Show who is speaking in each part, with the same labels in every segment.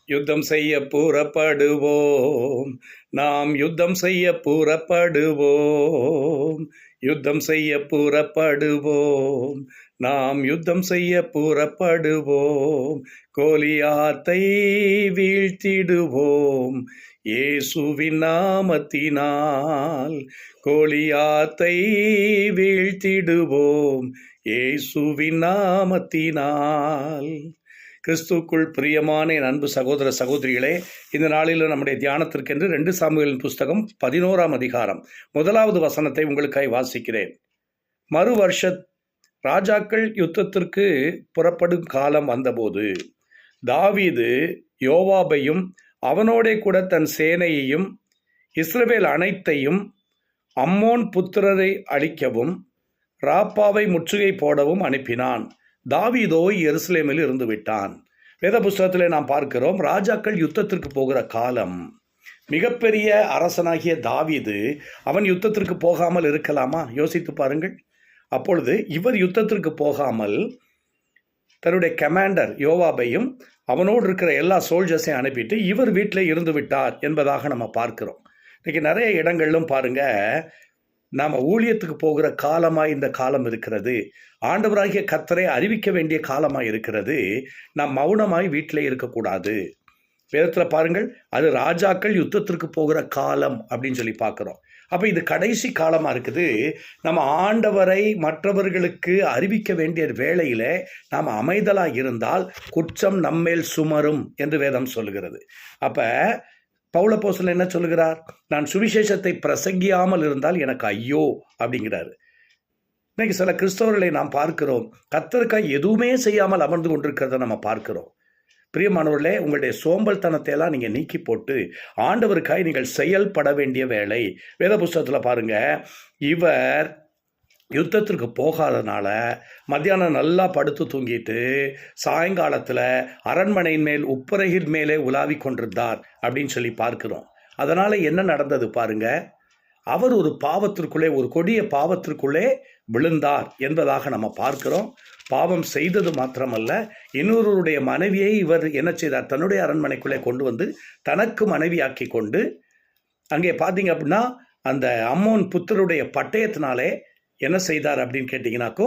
Speaker 1: யுத்தம் செய்ய புறப்படுவோம், நாம் யுத்தம் செய்ய புறப்படுவோம், யுத்தம் செய்ய புறப்படுவோம், நாம் யுத்தம் செய்ய புறப்படுவோம், கோலியாத்தை வீழ்த்திடுவோம் இயேசுவின் நாமத்தினால், கோலியாத்தை வீழ்த்திடுவோம் இயேசுவின் நாமத்தினால். கிறிஸ்துக்குள் பிரியமான என் அன்பு சகோதர சகோதரிகளே, இந்த நாளில் நம்முடைய தியானத்திற்கென்று 2 சாமுவேலின் புஸ்தகம் 11ஆம் அதிகாரம் 1வது வசனத்தை உங்களுக்காய் வாசிக்கிறேன். மறு வருஷ ராஜாக்கள் யுத்தத்திற்கு புறப்படும் காலம் வந்தபோது தாவீது யோவாபையும் அவனோடே கூட தன் சேனையையும் இஸ்ரவேல் அனைத்தையும் அம்மோன் புத்திரரை அழிக்கவும் ராப்பாவை முற்றுகை போடவும் அனுப்பினான். தாவீதோ எருசலேமில் இருந்து விட்டான். வேத புஸ்தகத்தில் நாம் பார்க்கிறோம், ராஜாக்கள் யுத்தத்திற்கு போகிற காலம். மிகப்பெரிய அரசனாகிய தாவீது அவன் யுத்தத்திற்கு போகாமல் இருக்கலாமா? யோசித்து பாருங்கள். அப்பொழுது இவர் யுத்தத்திற்கு போகாமல் தன்னுடைய கமாண்டர் யோவாபையும் அவனோடு இருக்கிற எல்லா சோல்ஜர்ஸையும் அனுப்பிட்டு இவர் வீட்டில் இருந்து விட்டார் என்பதாக நம்ம பார்க்கிறோம். இன்றைக்கி நிறைய இடங்களிலும் பாருங்க, நாம் ஊழியத்துக்கு போகிற காலமாக இந்த காலம் இருக்கிறது. ஆண்டவராகிய கர்த்தரை அறிவிக்க வேண்டிய காலமாக இருக்கிறது. நாம் மௌனமாய் வீட்டிலே இருக்கக்கூடாது. வேதத்தில் பாருங்கள், அது ராஜாக்கள் யுத்தத்திற்கு போகிற காலம் அப்படின்னு சொல்லி பார்க்குறோம். அப்போ இது கடைசி காலமாக இருக்குது. நம்ம ஆண்டவரை மற்றவர்களுக்கு அறிவிக்க வேண்டிய வேளையில் நாம் அமைதலாக இருந்தால் குற்றம் நம்மேல் சுமரும் என்று வேதம் சொல்லுகிறது. அப்போ பவுலப்போஸ்தலன் என்ன சொல்லுகிறார்? நான் சுவிசேஷத்தை பிரசங்கியாமல் இருந்தால் எனக்கு ஐயோ அப்படிங்கிறாரு. இன்னைக்கு சில கிறிஸ்தவர்களை நாம் பார்க்கிறோம், கர்த்தருக்காய் எதுவுமே செய்யாமல் அமர்ந்து கொண்டிருக்கிறத நம்ம பார்க்கிறோம். பிரியமானவர்களே, உங்களுடைய சோம்பல்தனத்தை எல்லாம் நீங்கள் நீக்கி போட்டு ஆண்டவருக்காய் நீங்கள் செயல்பட வேண்டிய வேலை. வேத புஸ்தகத்தில் பாருங்க, இவர் யுத்தத்திற்கு போகாதனால மத்தியானம் நல்லா படுத்து தூங்கிட்டு சாயங்காலத்தில் அரண்மனையின் மேல் உப்பரையின் மேலே உலாவி கொண்டிருந்தார் அப்படின்னு சொல்லி பார்க்கிறோம். அதனால் என்ன நடந்தது பாருங்க, அவர் ஒரு பாவத்திற்குள்ளே, ஒரு கொடிய பாவத்திற்குள்ளே விழுந்தார் என்பதாக நம்ம பார்க்கிறோம். பாவம் செய்தது மாத்திரமல்ல, இன்னொருடைய மனைவியை இவர் என்ன செய்தார்? தன்னுடைய அரண்மனைக்குள்ளே கொண்டு வந்து தனக்கு மனைவியாக்கி கொண்டு, அங்கே பார்த்தீங்க அப்படின்னா அந்த அம்மோன் புத்தருடைய பட்டயத்தினாலே என்ன செய்தார் அப்படின்னு கேட்டிங்கனாக்கோ,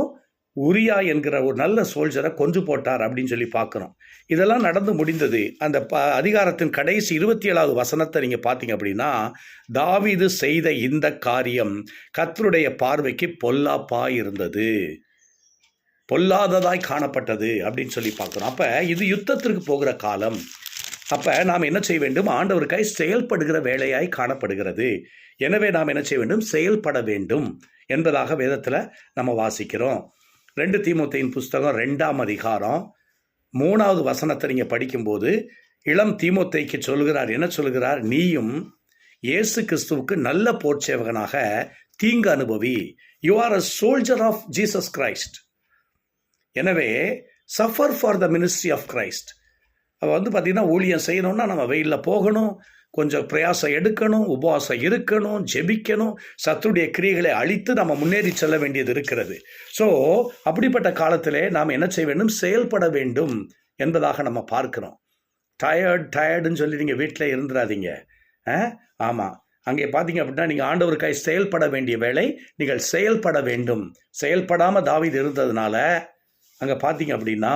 Speaker 1: உரியா என்கிற ஒரு நல்ல சோல்ஜரை கொன்று போட்டார் அப்படின்னு சொல்லி பார்க்குறோம். இதெல்லாம் நடந்து முடிந்தது. அந்த அதிகாரத்தின் கடைசி 27வது வசனத்தை நீங்கள் பார்த்தீங்க அப்படின்னா, தாவீது செய்த இந்த காரியம் கர்த்தருடைய பார்வைக்கு பொல்லாப்பாய் இருந்தது, பொல்லாததாய் காணப்பட்டது அப்படின்னு சொல்லி பார்க்குறோம். அப்போ இது யுத்தத்திற்கு போகிற காலம். அப்போ நாம் என்ன செய்ய வேண்டும்? ஆண்டவருக்காய் செயல்படுகிற வேலையாய் காணப்படுகிறது. எனவே நாம் என்ன செய்ய வேண்டும்? செயல்பட வேண்டும் என்பதாக வேதத்தில் நம்ம வாசிக்கிறோம். 2 தீமோத்தேயின் புஸ்தகம் 2ஆம் அதிகாரம் 3வது வசனத்தை நீங்கள் படிக்கும்போது இளம் தீமோத்தேய்க்கு சொல்கிறார். என்ன சொல்கிறார்? நீயும் இயேசு கிறிஸ்துவுக்கு நல்ல போர்ச்சேவகனாக தீங்கு அனுபவி. You are a soldier of Jesus Christ. எனவே suffer for the ministry of Christ. அவள் பார்த்திங்கன்னா, ஊழியம் செய்யணும்னா நம்ம வெயிலில் போகணும், கொஞ்சம் பிரயாசம் எடுக்கணும், உபவாசம் இருக்கணும், ஜெபிக்கணும், சத்துடைய கிரியைகளை அழித்து நம்ம முன்னேறி செல்ல வேண்டியது இருக்கிறது. ஸோ அப்படிப்பட்ட காலத்திலே நாம் என்ன செய்ய வேண்டும்? செயல்பட வேண்டும் என்பதாக நம்ம பார்க்கிறோம். டயர்டுன்னு சொல்லி நீங்கள் வீட்டில் இருந்துடாதீங்க. ஆமாம், அங்கே பார்த்தீங்க அப்படின்னா நீங்கள் ஆண்டவருக்காய் செயல்பட வேண்டிய வேலை, நீங்கள் செயல்பட வேண்டும். செயல்படாமல் தாவீது இருந்ததுனால அங்கே பார்த்தீங்க அப்படின்னா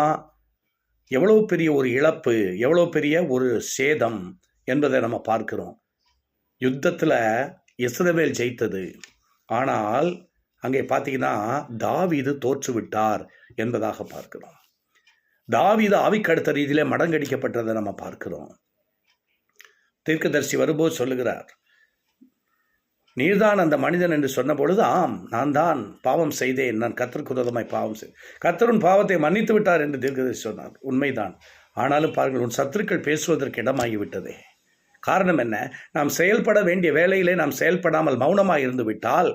Speaker 1: எவ்வளோ பெரிய ஒரு இழப்பு, எவ்வளோ பெரிய ஒரு சேதம் என்பதை நம்ம பார்க்கிறோம். யுத்தத்தில் இஸ்ரவேல் ஜெயித்தது, ஆனால் அங்கே பார்த்தீங்கன்னா தாவீது தோற்றுவிட்டார் என்பதாக பார்க்கிறோம். தாவீது ஆவிக்கடுத்த ரீதியிலே மடங்கடிக்கப்பட்டதை நம்ம பார்க்கிறோம். தீர்க்கதரிசி வரும்போது சொல்லுகிறார், நீர்தான் அந்த மனிதன் என்று சொன்ன பொழுது, ஆம் நான் தான் பாவம் செய்தேன், நான் கர்த்தருக்கு விரோதமாய் பாவம் செய்தேன், கர்த்தரின் பாவத்தை மன்னித்து விட்டார் என்று தீர்க்கதரிசி சொன்னார். உண்மைதான். ஆனாலும் பாருங்கள், உன் சத்துருக்கள் பேசுவதற்கு இடமாகிவிட்டதே. காரணம் என்ன? நாம் செயல்பட வேண்டிய வேலையிலே நாம் செயல்படாமல் மௌனமாக இருந்து விட்டால்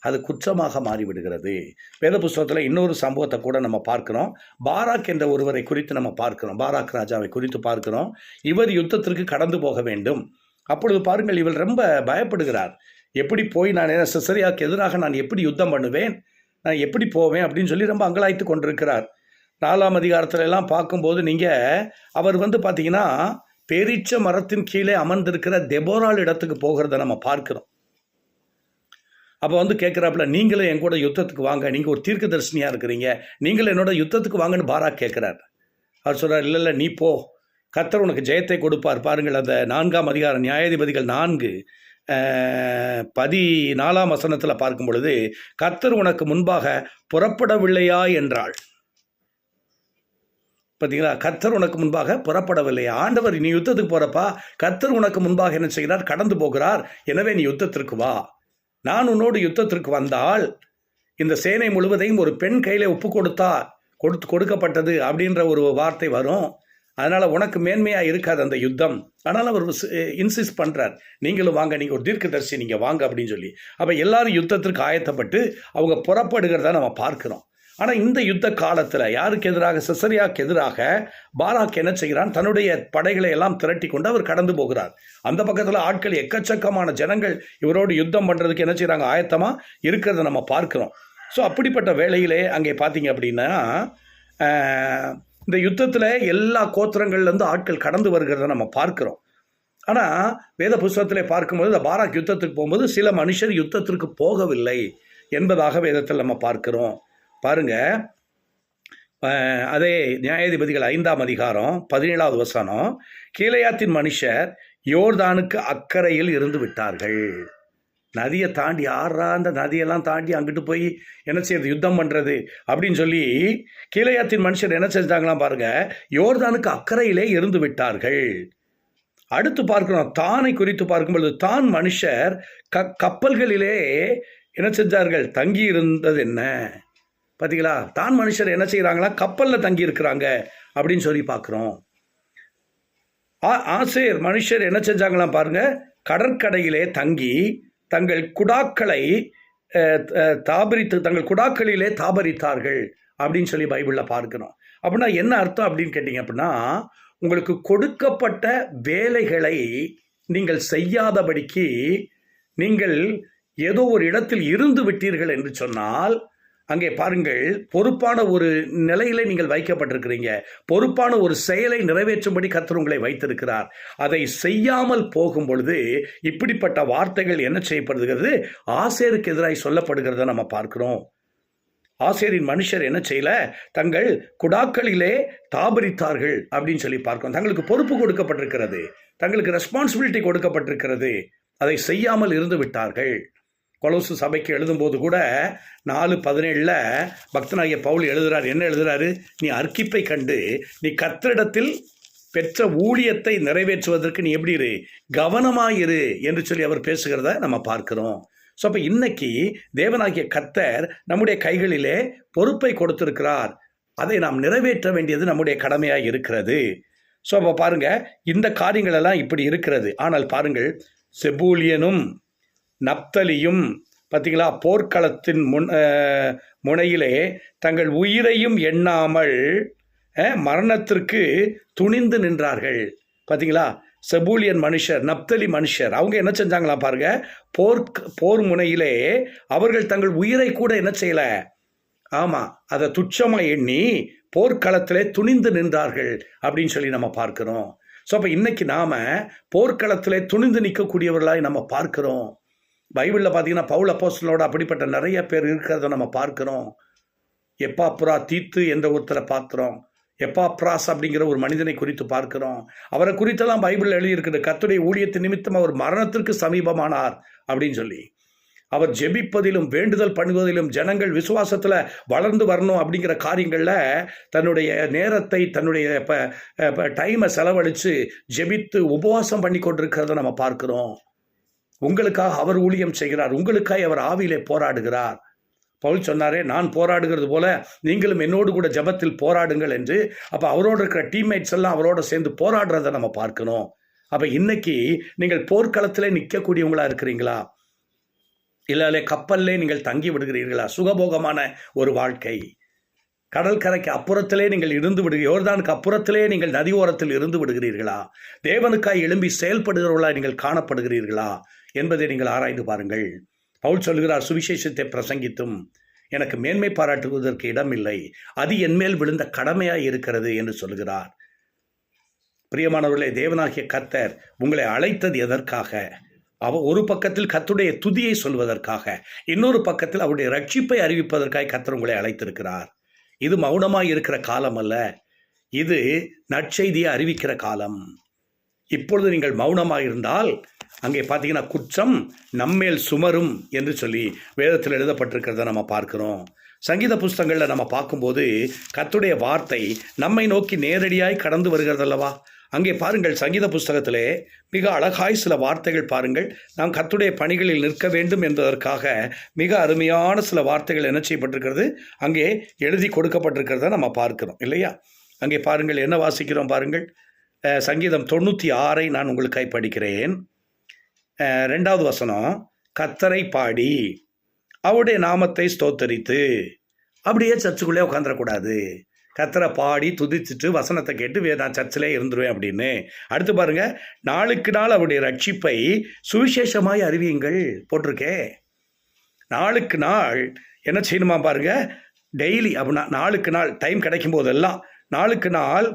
Speaker 1: அது குற்றமாக மாறிவிடுகிறது. வேத புஸ்தகத்தில் இன்னொரு சம்பவத்தை கூட நம்ம பார்க்கிறோம். பாராக் என்ற ஒருவரை குறித்து நம்ம பார்க்கிறோம். பாராக் ராஜாவை குறித்து பார்க்கிறோம். இவர் யுத்தத்திற்கு கடந்து போக வேண்டும். அப்பொழுது பாருங்கள், இவர் ரொம்ப பயப்படுகிறார். எப்படி போய் நான் சிசரியாவுக்கு எதிராக நான் எப்படி யுத்தம் பண்ணுவேன், நான் எப்படி போவேன் அப்படின்னு சொல்லி ரொம்ப அங்கலாய்த்து கொண்டிருக்கிறார். 4ஆம் அதிகாரத்துல எல்லாம் பார்க்கும்போது நீங்கள் அவர் பார்த்தீங்கன்னா பேரீச்ச மரத்தின் கீழே அமர்ந்திருக்கிற தெபோராள் இடத்துக்கு போகிறத நம்ம பார்க்கிறோம். அப்போ கேட்குறாப்புல, நீங்களும் என் கூட யுத்தத்துக்கு வாங்க, நீங்கள் ஒரு தீர்க்கதரிசனியாக இருக்கிறீங்க, நீங்களும் என்னோட யுத்தத்துக்கு வாங்கன்னு பாராக் கேட்குறார். அவர் சொல்கிறார், இல்லை நீ போ, கர்த்தர் உனக்கு ஜெயத்தை கொடுப்பார். பாருங்கள், அந்த 4ஆம் அதிகாரம் நியாயாதிபதிகள் 4:14 வசனத்தில் பார்க்கும் பொழுது, கர்த்தர் உனக்கு முன்பாக புறப்படவில்லையா என்றாள். பார்த்தீங்களா, கர்த்தர் உனக்கு முன்பாக புறப்படவில்லையா. ஆண்டவர் நீ யுத்தத்துக்கு போகிறப்பா கர்த்தர் உனக்கு முன்பாக என்ன செய்கிறார், கடந்து போகிறார். எனவே நீ யுத்தத்திற்கு வா, நான் உன்னோடு யுத்தத்திற்கு வந்தால் இந்த சேனை முழுவதையும் ஒரு பெண் கையில் ஒப்பு கொடுக்கப்பட்டது அப்படின்ற ஒரு வார்த்தை வரும். அதனால் உனக்கு மேன்மையாக இருக்காது அந்த யுத்தம். ஆனால் அவர் இன்சிஸ்ட் பண்ணுறார், நீங்களும் வாங்க, நீங்கள் ஒரு தீர்க்கதரிசி, நீங்கள் வாங்க அப்படின்னு சொல்லி. அப்போ எல்லாரும் யுத்தத்திற்கு ஆயத்தப்பட்டு அவங்க புறப்படுகிறத நம்ம பார்க்குறோம். ஆனால் இந்த யுத்த காலத்தில் யாருக்கு எதிராக, சிசரியாவுக்கு எதிராக பாராக் என்ன செய்கிறான், தன்னுடைய படைகளை எல்லாம் திரட்டி கொண்டு அவர் கடந்து போகிறார். அந்த பக்கத்தில் ஆட்கள், எக்கச்சக்கமான ஜனங்கள் இவரோடு யுத்தம் பண்ணுறதுக்கு என்ன செய்கிறாங்க, ஆயத்தமாக இருக்கிறத நம்ம பார்க்குறோம். ஸோ அப்படிப்பட்ட வேளையிலே அங்கே பார்த்தீங்க அப்படின்னா இந்த யுத்தத்தில் எல்லா கோத்திரங்கள்லேருந்து ஆட்கள் கடந்து வருகிறத நம்ம பார்க்குறோம். ஆனால் வேத புஸ்தகத்திலே பார்க்கும்போது இந்த பாராக் யுத்தத்துக்கு போகும்போது சில மனுஷர் யுத்தத்திற்கு போகவில்லை என்பதாக வேதத்தில் நம்ம பார்க்குறோம். பாருங்க, அதே நியாயாதிபதிகள் 5ஆம் அதிகாரம் 17வது வசனம், கீலேயாத்தின் மனுஷர் யோர்தானுக்கு அக்கறையில் இருந்து விட்டார்கள். நதியை தாண்டி அந்த நதியெல்லாம் தாண்டி அங்கிட்டு போய் என்ன செய்யறது, யுத்தம் பண்ணுறது அப்படின்னு சொல்லி கீலேயாத்தின் மனுஷர் என்ன செஞ்சாங்களாம் பாருங்க, யோர்தானுக்கு அக்கறையிலே இருந்து விட்டார்கள். அடுத்து பார்க்கிறோம், தானை குறித்து பார்க்கும்பொழுது தான் மனுஷர் கப்பல்களிலே என்ன செஞ்சார்கள், தங்கி இருந்தது என்ன. பார்த்தீங்களா, தான் மனுஷர் என்ன செய்கிறாங்களா, கப்பலில் தங்கி இருக்கிறாங்க அப்படின்னு சொல்லி பார்க்குறோம். ஆசேர் மனுஷர் என்ன செஞ்சாங்களாம் பாருங்க, கடற்கரையிலே தங்கி தங்கள் குடாக்களை தங்கள் குடாக்களிலே தாபரித்தார்கள் அப்படின்னு சொல்லி பைபிளில் பார்க்கிறோம். அப்படின்னா என்ன அர்த்தம் அப்படின்னு கேட்டிங்க அப்படின்னா, உங்களுக்கு கொடுக்கப்பட்ட வேலைகளை நீங்கள் செய்யாதபடிக்கு நீங்கள் ஏதோ ஒரு இடத்தில் இருந்து விட்டீர்கள் என்று சொன்னால், அங்கே பாருங்கள், பொறுப்பான ஒரு நிலையிலே நீங்கள் வைக்கப்பட்டிருக்கிறீங்க. பொறுப்பான ஒரு செயலை நிறைவேற்றும்படி கர்த்தர் உங்களை வைத்திருக்கிறார். அதை செய்யாமல் போகும் பொழுது இப்படிப்பட்ட வார்த்தைகள் என்ன செய்யப்படுகிறது, ஆசேருக்கு எதிராக சொல்லப்படுகிறத நம்ம பார்க்கிறோம். ஆசேரின் மனுஷர் என்ன செய்யல, தங்கள் குடாக்களிலே தாபரித்தார்கள் அப்படின்னு சொல்லி பார்க்கிறோம். தங்களுக்கு பொறுப்பு கொடுக்கப்பட்டிருக்கிறது, தங்களுக்கு ரெஸ்பான்சிபிலிட்டி கொடுக்கப்பட்டிருக்கிறது, அதை செய்யாமல் இருந்து விட்டார்கள். கொலோசு சபைக்கு எழுதும்போது கூட 4:17 பக்தனாகிய பவுல் எழுதுகிறார். என்ன எழுதுகிறாரு, நீ அர்க்கிப்பை கண்டு நீ கர்த்தரிடத்தில் பெற்ற ஊழியத்தை நிறைவேற்றுவதற்கு நீ எப்படி இரு, கவனமாயிரு என்று சொல்லி அவர் பேசுகிறத நம்ம பார்க்கிறோம். ஸோ அப்போ இன்னைக்கு தேவனாகிய கர்த்தர் நம்முடைய கைகளிலே பொறுப்பை கொடுத்திருக்கிறார். அதை நாம் நிறைவேற்ற வேண்டியது நம்முடைய கடமையாக இருக்கிறது. ஸோ அப்போ பாருங்க, இந்த காரியங்கள் எல்லாம் இப்படி இருக்கிறது. ஆனால் பாருங்கள், செபூலியனும் நப்தலியும் பார்த்தீங்களா, போர்க்களத்தின் முனையிலே தங்கள் உயிரையும் எண்ணாமல் மரணத்திற்கு துணிந்து நின்றார்கள். பார்த்தீங்களா, செபூலியன் மனுஷர், நப்தலி மனுஷர், அவங்க என்ன செஞ்சாங்களா பாருங்க, போர் முனையிலே அவர்கள் தங்கள் உயிரை கூட என்ன செய்யலை, ஆமாம், அதை துச்சமாக எண்ணி போர்க்களத்திலே துணிந்து நின்றார்கள் அப்படின்னு சொல்லி நம்ம பார்க்கிறோம். ஸோ அப்போ இன்னைக்கு நாம் போர்க்களத்திலே துணிந்து நிற்கக்கூடியவர்களாய் நம்ம பார்க்கிறோம். பைபிளில் பார்த்தீங்கன்னா பவுல் அப்போஸ்தலனோட அப்படிப்பட்ட நிறைய பேர் இருக்கிறத நம்ம பார்க்கிறோம். எப்பாப்ரா தீத்து என்ற ஒருத்தரை பார்க்கிறோம். எப்பாப்ராஸ் அப்படிங்கிற ஒரு மனிதனை குறித்து பார்க்கிறோம். அவரை குறித்தெல்லாம் பைபிளில் எழுதியிருக்கிறது, கர்த்தருடைய ஊழியத்தின் நிமித்தம் அவர் மரணத்திற்கு சமீபமானார் அப்படின்னு சொல்லி. அவர் ஜெபிப்பதிலும் வேண்டுதல் பண்ணுவதிலும் ஜனங்கள் விசுவாசத்தில் வளர்ந்து வரணும் அப்படிங்கிற காரியங்களில் தன்னுடைய நேரத்தை, தன்னுடைய டைமை செலவழித்து ஜெபித்து உபவாசம் பண்ணி கொண்டிருக்கிறத நம்ம பார்க்கிறோம். உங்களுக்காக அவர் ஊழியம் செய்கிறார், உங்களுக்காக அவர் ஆவியிலே போராடுகிறார். பவுல் சொன்னாரே, நான் போராடுகிறது போல நீங்களும் என்னோடு கூட ஜெபத்தில் போராடுங்கள் என்று. அப்போ அவரோடு இருக்கிற டீம்மேட்ஸ் எல்லாம் அவரோட சேர்ந்து போராடுறதை நம்ம பார்க்கணும். அப்போ இன்னைக்கு நீங்கள் போர்க்களத்திலே நிற்கக்கூடியவங்களா இருக்கிறீங்களா, இல்லை கப்பல்லே நீங்கள் தங்கி விடுகிறீர்களா? சுகபோகமான ஒரு வாழ்க்கை, கடற்கரைக்கு அப்புறத்திலே நீங்கள் இருந்து யோர்தானுக்கு அப்புறத்திலே நீங்கள் நதி ஓரத்தில் இருந்து விடுகிறீர்களா? தேவனுக்காய் எழும்பி செயல்படுகிறவர்களாக நீங்கள் காணப்படுகிறீர்களா என்பதை நீங்கள் ஆராய்ந்து பாருங்கள். பவுல் சொல்கிறார், சுவிசேஷத்தை பிரசங்கித்தும் எனக்கு மேன்மை பாராட்டுவதற்கு இடமில்லை. அது என்மேல் விழுந்த கடமையாய் இருக்கிறது என்று சொல்கிறார். பிரியமானவர்களே, தேவனாகிய கர்த்தர் உங்களை அழைத்தது எதற்காக? ஒரு பக்கத்தில் கர்த்தருடைய துதியை சொல்வதற்காக, இன்னொரு பக்கத்தில் அவருடைய ரட்சிப்பை அறிவிப்பதற்காக கர்த்தர் உங்களை அழைத்திருக்கிறார். இது மௌனமாய் இருக்கிற காலம் அல்ல, இது நற்செய்தியை அறிவிக்கிற காலம். இப்பொழுது நீங்கள் மௌனமாக இருந்தால் அங்கே பார்த்தீங்கன்னா குற்றம் நம்மேல் சுமரும் என்று சொல்லி வேதத்தில் எழுதப்பட்டிருக்கிறத நம்ம பார்க்கிறோம். சங்கீத புஸ்தகங்களில் நம்ம பார்க்கும்போது கர்த்தருடைய வார்த்தை நம்மை நோக்கி நேரடியாய் கடந்து வருகிறதல்லவா? அங்கே பாருங்கள், சங்கீத புஸ்தகத்திலே மிக அழகாய் சில வார்த்தைகள் பாருங்கள். நாம் கர்த்தருடைய பணிகளில் நிற்க வேண்டும் என்பதற்காக மிக அருமையான சில வார்த்தைகள் என்ன செய்யப்பட்டிருக்கிறது, அங்கே எழுதி கொடுக்கப்பட்டிருக்கிறத நம்ம பார்க்கிறோம் இல்லையா? அங்கே பாருங்கள், என்ன வாசிக்கிறோம் பாருங்கள். சங்கீதம் 96 நான் உங்களுக்காக படிக்கிறேன். 2வது வசனம், கர்த்தரை பாடி அவருடைய நாமத்தை ஸ்தோத்தரித்து. அப்படியே சர்ச்சுக்குள்ளே உட்காந்துடக்கூடாது. கர்த்தரை பாடி துதிச்சுட்டு வசனத்தை கேட்டு நான் சர்ச்சிலே இருந்துருவேன் அப்படின்னு. அடுத்து பாருங்க, நாளுக்கு நாள் அவருடைய ரட்சிப்பை சுவிசேஷமாய் அறிவியுங்கள் போட்டிருக்கே. நாளுக்கு நாள் என்ன செய்யணுமா பாருங்க, டெய்லி அப்படின்னா நாளுக்கு நாள் டைம் கிடைக்கும் போதெல்லாம் நாளுக்கு நாள்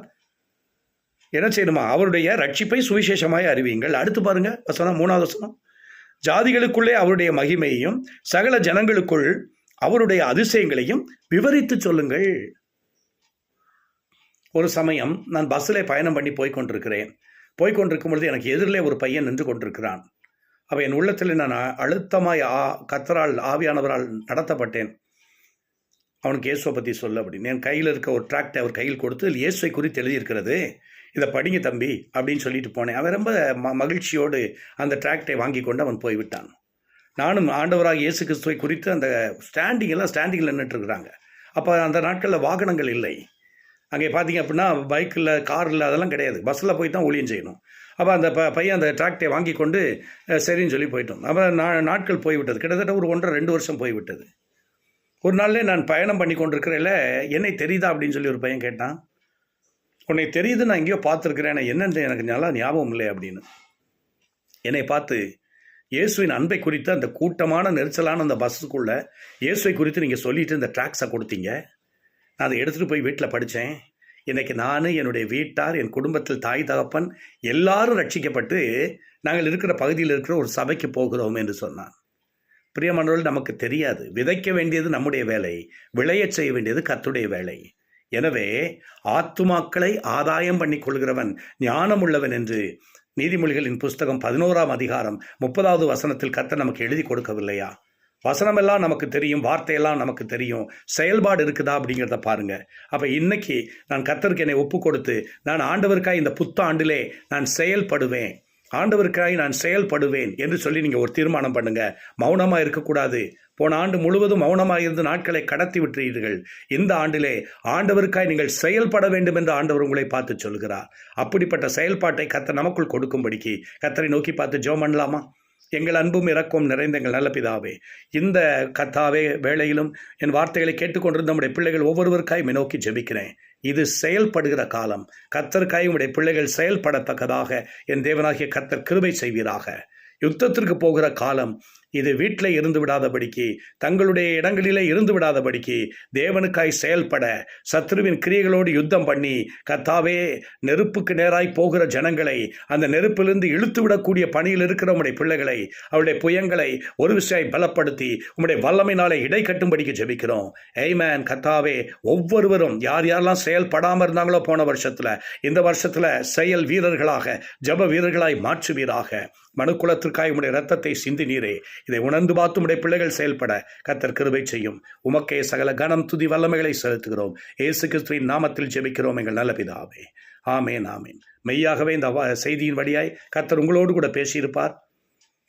Speaker 1: என்ன செய்யணுமா, அவருடைய ரட்சிப்பை சுவிசேஷமாய் அறிவியுங்கள். அடுத்து பாருங்க வசனம், 3வது வசனம், ஜாதிகளுக்குள்ளே அவருடைய மகிமையையும் சகல ஜனங்களுக்குள் அவருடைய அதிசயங்களையும் விவரித்து சொல்லுங்கள். ஒரு சமயம் நான் பஸ்ஸில் பயணம் பண்ணி போய்கொண்டிருக்கும் பொழுது எனக்கு எதிரிலே ஒரு பையன் நின்று கொண்டிருக்கிறான். அவன் என் உள்ளத்தில் நான் அழுத்தமாய் கர்த்தரால் ஆவியானவரால் நடத்தப்பட்டேன். அவனுக்கு இயேசுவை பற்றி சொல்ல அப்படின்னு என் கையில் இருக்க ஒரு டிராக்டை அவர் கையில் கொடுத்து இயேசுவை குறித்து எழுதியிருக்கிறது, இதை படிங்க தம்பி அப்படின்னு சொல்லிட்டு போனேன். அவன் ரொம்ப மகிழ்ச்சியோடு அந்த டிராக்டை வாங்கி கொண்டு அவன் போய்விட்டான். நானும் ஆண்டவராக இயேசு கிறிஸ்துவை குறித்து அந்த ஸ்டாண்டிங்கில் நின்றுட்டுருக்குறாங்க. அப்போ அந்த நாட்களில் வாகனங்கள் இல்லை. அங்கே பார்த்தீங்க அப்படின்னா பைக்கில், காரில் அதெல்லாம் கிடையாது. பஸ்ஸில் போய் தான் ஊழியம் செய்யணும். அப்போ அந்த பையன் அந்த டிராக்டை வாங்கி கொண்டு சரின்னு சொல்லி போயிட்டோம். அப்போ நாட்கள் போய்விட்டது, கிட்டத்தட்ட ஒரு 1.5-2 வருஷம் போய்விட்டது. ஒரு நாள்லே நான் பயணம் பண்ணி கொண்டிருக்கிறேன்ல, என்னை தெரியுதா அப்படின்னு சொல்லி ஒரு பையன் கேட்டான். உன்னை தெரியுது, நான் எங்கேயோ பார்த்துருக்கிறேன், என்னென்று எனக்கு நல்லா ஞாபகம் இல்லை அப்படின்னு. என்னை பார்த்து இயேசுவின் அன்பை குறித்து அந்த கூட்டமான நெரிசலான அந்த பஸ்ஸுக்குள்ளே இயேசுவை குறித்து நீங்கள் சொல்லிட்டு இந்த ட்ராக்ஸை கொடுத்தீங்க. நான் அதை எடுத்துகிட்டு போய் வீட்டில் படித்தேன். இன்றைக்கி நான், என்னுடைய வீட்டார், என் குடும்பத்தில் தாய் தகப்பன் எல்லாரும் ரட்சிக்கப்பட்டு நாங்கள் இருக்கிற பகுதியில் இருக்கிற ஒரு சபைக்கு போகிறோம் என்று சொன்னான். பிரியமானவர்கள், நமக்கு தெரியாது, விதைக்க வேண்டியது நம்முடைய வேலை, விளையச் செய்ய வேண்டியது கர்த்தருடைய வேலை. எனவே ஆத்துமாக்களை ஆதாயம் பண்ணி கொள்கிறவன் ஞானம் உள்ளவன் என்று நீதிமொழிகளின் புஸ்தகம் 11ஆம் அதிகாரம் 30வது வசனத்தில் கர்த்தர் நமக்கு எழுதி கொடுக்கவில்லையா? வசனமெல்லாம் நமக்கு தெரியும், வார்த்தையெல்லாம் நமக்கு தெரியும், செயல்பாடு இருக்குதா அப்படிங்கிறத பாருங்க. அப்போ இன்னைக்கு நான் கர்த்தருக்கு என்னை ஒப்பு கொடுத்து நான் ஆண்டவருக்காய் இந்த புத்தாண்டிலே நான் செயல்படுவேன், ஆண்டவருக்காய் நான் செயல்படுவேன் என்று சொல்லி நீங்கள் ஒரு தீர்மானம் பண்ணுங்க. மௌனமாக இருக்கக்கூடாது. போன ஆண்டு முழுவதும் மௌனமாக இருந்து நாட்களை கடத்தி விட்டீர்கள். இந்த ஆண்டிலே ஆண்டவருக்காய் நீங்கள் செயல்பட வேண்டும் என்று ஆண்டவர் உங்களை பார்த்து சொல்கிறார். அப்படிப்பட்ட செயல்பாட்டை கர்த்தர் நமக்குள் கொடுக்கும்படிக்கு கர்த்தரை நோக்கி பார்த்து ஜெபம் பண்ணலாமா? எங்கள் அன்பும் இரக்கம் நிறைந்த எங்கள் நல்ல பிதாவே, இந்த கர்த்தாவே வேளையிலும் என் வார்த்தைகளை கேட்டுக்கொண்டிருந்த நம்முடைய பிள்ளைகள் ஒவ்வொருவருக்காய் நோக்கி ஜெபிக்கிறேன். இது செயல்படுகிற காலம். கர்த்தருக்காய் உடைய பிள்ளைகள் செயல்படத்தக்கதாக என் தேவனாகிய கர்த்தர் கிருபை செய்வீராக. யுத்தத்திற்கு போகிற காலம் இது. வீட்டில் இருந்து விடாதபடிக்கு, தங்களுடைய இடங்களிலே இருந்து விடாதபடிக்கு தேவனுக்காய் செயல்பட, சத்ருவின் கிரியைகளோடு யுத்தம் பண்ணி கர்த்தாவே நெருப்புக்கு நேராய் போகிற ஜனங்களை அந்த நெருப்பிலிருந்து இழுத்து விடக்கூடிய பணியில் இருக்கிற உம்முடைய பிள்ளைகளை, அவருடைய புயங்களை ஒரு விஷயம் பலப்படுத்தி உம்முடைய வல்லமையினாலே இடை கட்டும்படிக்கு ஜெபிக்கிறோம். ஆமென். கர்த்தாவே, ஒவ்வொருவரும் யார் யாரெல்லாம் செயல்படாமல் இருந்தாங்களோ போன வருஷத்தில், இந்த வருஷத்தில் செயல் வீரர்களாக, ஜப வீரர்களாய் மாற்றுவீராக. மனுக்குலத்திற்காய் உம்முடைய இரத்தத்தை சிந்தி நீரே, இதை உணர்ந்து பார்த்து உம்முடைய பிள்ளைகள் செயல்பட கர்த்தர் கிருபை செய்யும். உமக்கே சகல கனம் துதி வல்லமைகளை செலுத்துகிறோம். இயேசு கிறிஸ்துவின் நாமத்தில் ஜெபிக்கிறோம் எங்கள் நல்ல பிதாவே. ஆமேன், ஆமேன். மெய்யாகவே இந்த செய்தியின் வழியாய் கர்த்தர் உங்களோடு கூட பேசியிருப்பார்.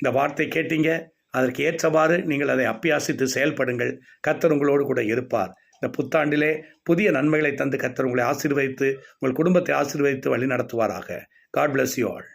Speaker 1: இந்த வார்த்தை கேட்டீங்க, அதற்கு ஏற்றவாறு நீங்கள் அதை அப்பியாசித்து செயல்படுங்கள். கர்த்தர் உங்களோடு கூட இருப்பார். இந்த புத்தாண்டிலே புதிய நன்மைகளை தந்து கர்த்தர் உங்களை ஆசீர்வதித்து, உங்கள் குடும்பத்தை ஆசீர்வதித்து வழி நடத்துவாராக. God bless you all.